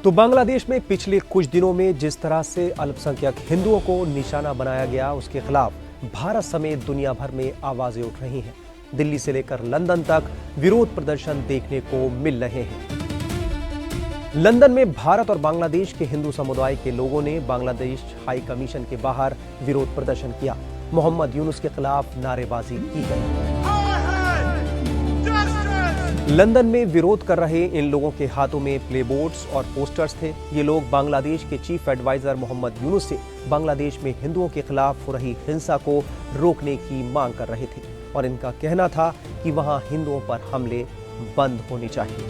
तो बांग्लादेश में पिछले कुछ दिनों में जिस तरह से अल्पसंख्यक हिंदुओं को निशाना बनाया गया, उसके खिलाफ भारत समेत दुनिया भर में आवाजें उठ रही हैं। दिल्ली से लेकर लंदन तक विरोध प्रदर्शन देखने को मिल रहे हैं। लंदन में भारत और बांग्लादेश के हिंदू समुदाय के लोगों ने बांग्लादेश हाई कमीशन के बाहर विरोध प्रदर्शन किया। मोहम्मद यूनुस के खिलाफ नारेबाजी की गई। लंदन में विरोध कर रहे इन लोगों के हाथों में प्लेबोर्ड्स और पोस्टर्स थे। ये लोग बांग्लादेश के चीफ एडवाइजर मोहम्मद यूनुस से बांग्लादेश में हिंदुओं के खिलाफ हो रही हिंसा को रोकने की मांग कर रहे थे और इनका कहना था कि वहां हिंदुओं पर हमले बंद होने चाहिए।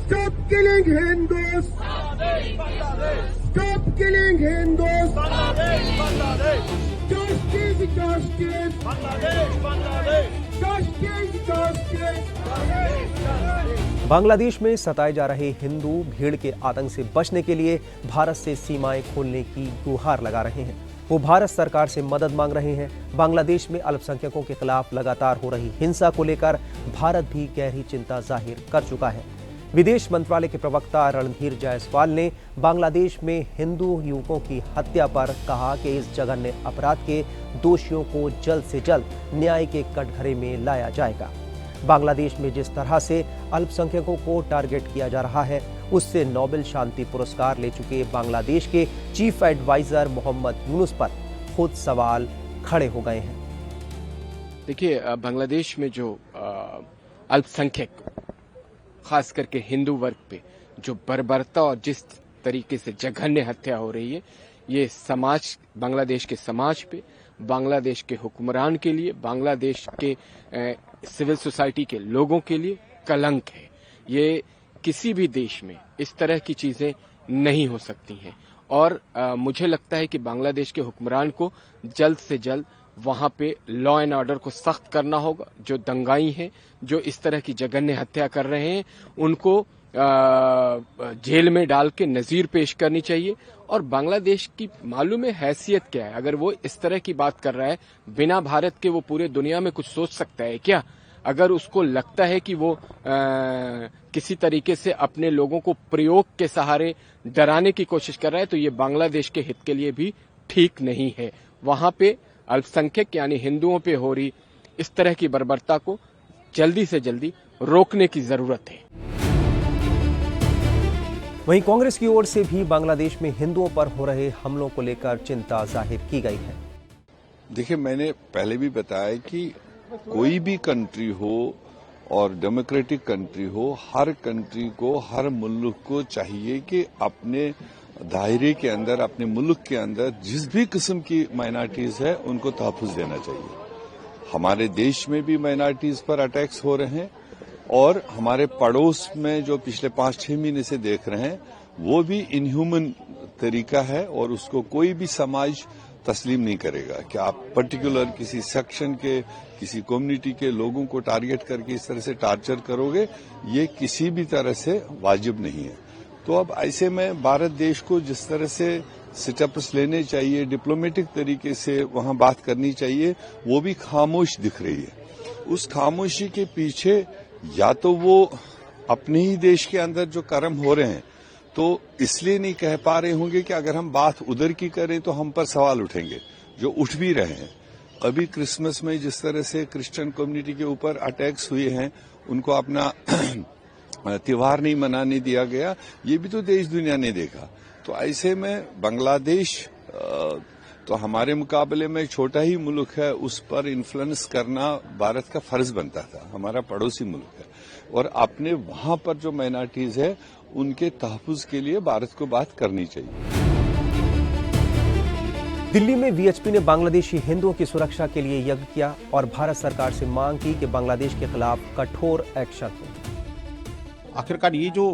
Stop killing Hindus! Stop killing Hindus! Justice, justice! Justice, justice! Bangladesh में सताए जा रहे हिंदू भीड़ के आतंक से बचने के लिए भारत से सीमाएं खोलने की गुहार लगा रहे हैं। वो भारत सरकार से मदद मांग रहे हैं। बांग्लादेश में अल्पसंख्यकों के खिलाफ लगातार हो रही हिंसा को लेकर भारत भी गहरी चिंता जाहिर कर चुका है। विदेश मंत्रालय के प्रवक्ता रणधीर जायसवाल ने बांग्लादेश में हिंदू युवकों की हत्या पर कहा कि इस जघन्य अपराध के दोषियों को जल्द से जल्द न्याय के कटघरे में लाया जाएगा। बांग्लादेश में जिस तरह से अल्पसंख्यकों को टारगेट किया जा रहा है, उससे नोबेल शांति पुरस्कार ले चुके बांग्लादेश के चीफ एडवाइजर मोहम्मद यूनुस पर खुद सवाल खड़े हो गए हैं। देखिए, बांग्लादेश में जो अल्पसंख्यक खास करके हिंदू वर्ग पे जो बर्बरता और जिस तरीके से जघन्य हत्या हो रही है, ये समाज, बांग्लादेश के समाज पे, बांग्लादेश के हुक्मरान के लिए, बांग्लादेश के सिविल सोसाइटी के लोगों के लिए कलंक है। ये किसी भी देश में इस तरह की चीजें नहीं हो सकती हैं और मुझे लगता है कि बांग्लादेश के हुक्मरान को जल्द से जल्द वहां पे लॉ एंड ऑर्डर को सख्त करना होगा। जो दंगाई हैं, जो इस तरह की जघन्य हत्या कर रहे हैं, उनको जेल में डाल के नजीर पेश करनी चाहिए। और बांग्लादेश की मालूम है हैसियत क्या है। अगर वो इस तरह की बात कर रहा है, बिना भारत के वो पूरे दुनिया में कुछ सोच सकता है क्या? अगर उसको लगता है कि वो किसी तरीके से अपने लोगों को प्रयोग के सहारे डराने की कोशिश कर रहा है, तो ये बांग्लादेश के हित के लिए भी ठीक नहीं है। वहां पे अल्पसंख्यक यानी हिंदुओं पे हो रही इस तरह की बर्बरता को जल्दी से जल्दी रोकने की जरूरत है। वहीं कांग्रेस की ओर से भी बांग्लादेश में हिंदुओं पर हो रहे हमलों को लेकर चिंता जाहिर की गई है। देखिए, मैंने पहले भी बताया कि कोई भी कंट्री हो और डेमोक्रेटिक कंट्री हो, हर कंट्री को, हर मुल्क को चाहिए कि अपने दायरे के अंदर, अपने मुल्क के अंदर जिस भी किस्म की माइनॉरिटीज है, उनको तहफ़्फ़ुज़ देना चाहिए। हमारे देश में भी माइनॉरिटीज पर अटैक्स हो रहे हैं और हमारे पड़ोस में जो पिछले 5-6 महीने से देख रहे हैं, वो भी इनह्यूमन तरीका है और उसको कोई भी समाज तस्लीम नहीं करेगा कि आप पर्टिकुलर किसी सेक्शन के, किसी कम्युनिटी के लोगों को टारगेट करके इस तरह से टार्चर करोगे, ये किसी भी तरह से वाजिब नहीं है। तो अब ऐसे में भारत देश को जिस तरह से स्टेप्स लेने चाहिए, डिप्लोमेटिक तरीके से वहां बात करनी चाहिए, वो भी खामोश दिख रही है। उस खामोशी के पीछे या तो वो अपने ही देश के अंदर जो कर्म हो रहे हैं, तो इसलिए नहीं कह पा रहे होंगे कि अगर हम बात उधर की करें तो हम पर सवाल उठेंगे, जो उठ भी रहे हैं। अभी क्रिसमस में जिस तरह से क्रिश्चियन कम्युनिटी के ऊपर अटैक्स हुए हैं, उनको अपना त्योहार नहीं मनाने दिया गया, ये भी तो देश दुनिया ने देखा। तो ऐसे में बांग्लादेश तो हमारे मुकाबले में छोटा ही मुल्क है, उस पर इन्फ्लुएंस करना भारत का फर्ज बनता था। हमारा पड़ोसी मुल्क है और अपने वहां पर जो माइनॉरिटीज है, उनके तहफ़्फ़ुज़ के लिए भारत को बात करनी चाहिए। दिल्ली में वीएचपी ने बांग्लादेशी हिंदुओं की सुरक्षा के लिए यज्ञ किया और भारत सरकार से मांग की कि बांग्लादेश के खिलाफ कठोर एक्शन हो। आखिरकार ये जो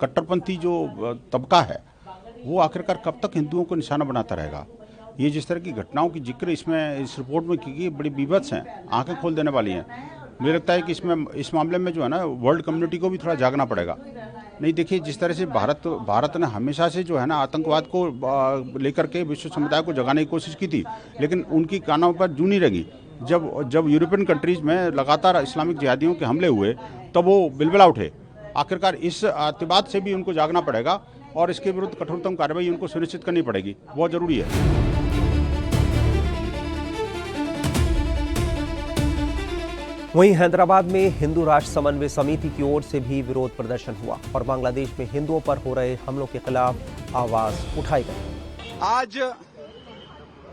कट्टरपंथी जो तबका है, वो आखिरकार कब तक हिंदुओं को निशाना बनाता रहेगा? ये जिस तरह की घटनाओं की जिक्र इसमें इस रिपोर्ट में की गई, बड़ी बीभत्स हैं, आंखें खोल देने वाली हैं। मुझे लगता है कि इस मामले में जो है ना, वर्ल्ड कम्युनिटी को भी थोड़ा जागना पड़ेगा नहीं, देखिए, जिस तरह से भारत ने हमेशा से जो है ना आतंकवाद को लेकर के विश्व समुदाय को जगाने की कोशिश की थी, लेकिन उनकी कानों पर जू नहीं लगी। जब यूरोपियन कंट्रीज में लगातार इस्लामिक जिहादियों के हमले हुए तब वो बिलबिला उठे। आखिरकार इस अतिवाद से भी उनको जागना पड़ेगा और इसके विरुद्ध कठोरतम कार्रवाई उनको सुनिश्चित करनी पड़ेगी, बहुत जरूरी है। वहीं हैदराबाद में हिंदू राष्ट्र समन्वय समिति की ओर से भी विरोध प्रदर्शन हुआ और बांग्लादेश में हिंदुओं पर हो रहे हमलों के खिलाफ आवाज उठाई गई। आज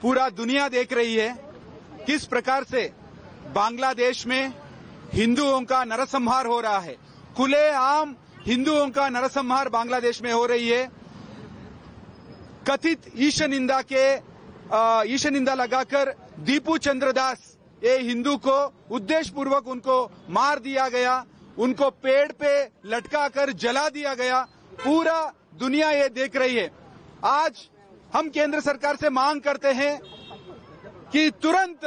पूरा दुनिया देख रही है किस प्रकार से बांग्लादेश में हिंदुओं का नरसंहार हो रहा है। खुलेआम हिंदुओं का नरसंहार बांग्लादेश में हो रही है। कथित ईश निंदा लगाकर दीपू चंद्र दास ये हिंदू को उद्देश्य पूर्वक उनको मार दिया गया, उनको पेड़ पे लटकाकर जला दिया गया। पूरा दुनिया ये देख रही है। आज हम केंद्र सरकार से मांग करते हैं कि तुरंत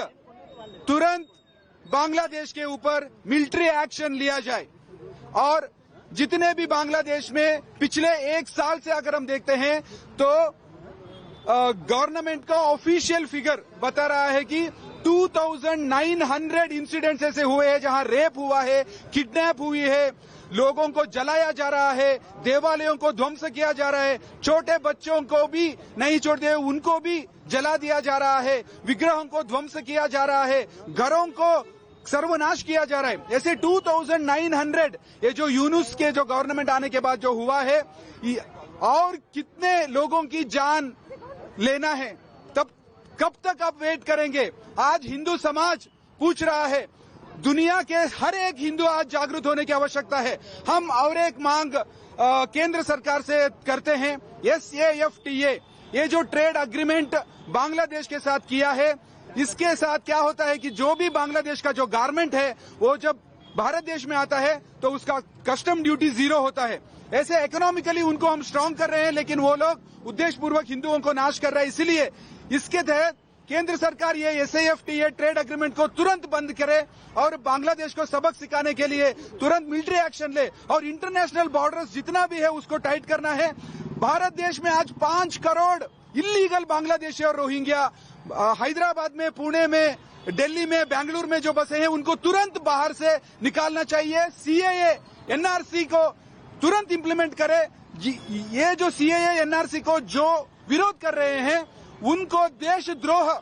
बांग्लादेश के ऊपर मिलिट्री एक्शन लिया जाए और जितने भी बांग्लादेश में पिछले 1 साल से अगर हम देखते हैं तो गवर्नमेंट का ऑफिशियल फिगर बता रहा है कि 2900 इंसिडेंट्स ऐसे हुए हैं जहां रेप हुआ है, किडनैप हुई है, लोगों को जलाया जा रहा है, देवालयों को ध्वंस किया जा रहा है, छोटे बच्चों को भी नहीं छोड़ते, उनको भी जला दिया जा रहा है, विग्रहों को ध्वंस किया जा रहा है, घरों को सर्वनाश किया जा रहा है। ऐसे 2900 ये जो यूनुस के जो गवर्नमेंट आने के बाद जो हुआ है, और कितने लोगों की जान लेना है, तब कब तक आप वेट करेंगे? आज हिंदू समाज पूछ रहा है, दुनिया के हर एक हिंदू आज जागरूक होने की आवश्यकता है। हम और एक मांग केंद्र सरकार से करते हैं, SAFTA ये जो ट्रेड एग्रीमेंट बांग्लादेश के साथ किया है, इसके साथ क्या होता है कि जो भी बांग्लादेश का जो गारमेंट है वो जब भारत देश में आता है तो उसका कस्टम ड्यूटी 0 होता है। ऐसे इकोनॉमिकली उनको हम स्ट्रांग कर रहे हैं, लेकिन वो लोग उद्देश्य पूर्वक हिंदुओं को नाश कर रहे हैं। इसलिए इसके तहत केंद्र सरकार ये SAFTA ट्रेड एग्रीमेंट को तुरंत बंद करे और बांग्लादेश को सबक सिखाने के लिए तुरंत मिलिट्री एक्शन ले और इंटरनेशनल बॉर्डर्स जितना भी है उसको टाइट करना है। भारत देश में आज 5 करोड़ इलीगल बांग्लादेशी और रोहिंग्या हैदराबाद में, पुणे में, दिल्ली में, बेंगलुरु में जो बसे हैं उनको तुरंत बाहर से निकालना चाहिए। CAA NRC को तुरंत इंप्लीमेंट करे। ये जो CAA NRC को जो विरोध कर रहे हैं उनको देशद्रोह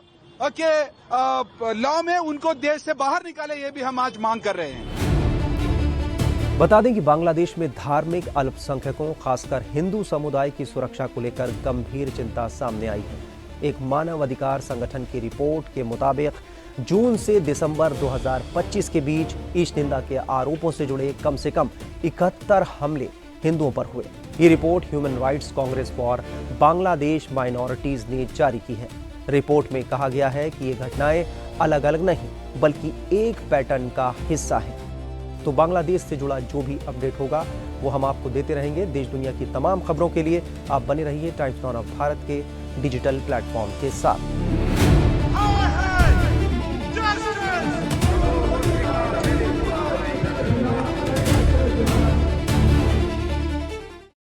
के लॉ में उनको देश से बाहर निकाले, ये भी हम आज मांग कर रहे हैं। बता दें कि बांग्लादेश में धार्मिक अल्पसंख्यकों खासकर हिंदू समुदाय की सुरक्षा को लेकर गंभीर चिंता सामने आई है। एक मानव अधिकार संगठन की रिपोर्ट के मुताबिक जून से दिसंबर 2025 के बीच ईश निंदा के आरोपों से जुड़े कम से कम 71 हमले हिंदुओं पर हुए। ये report human rights Congress for Bangladesh minorities ने जारी की है। रिपोर्ट में कहा गया है कि ये घटनाएं अलग अलग नहीं बल्कि एक पैटर्न का हिस्सा है। तो बांग्लादेश से जुड़ा जो भी अपडेट होगा वो हम आपको देते रहेंगे। देश दुनिया की तमाम खबरों के लिए आप बने रहिए टाइम्स नाउ ऑफ भारत के डिजिटल प्लेटफॉर्म के साथ।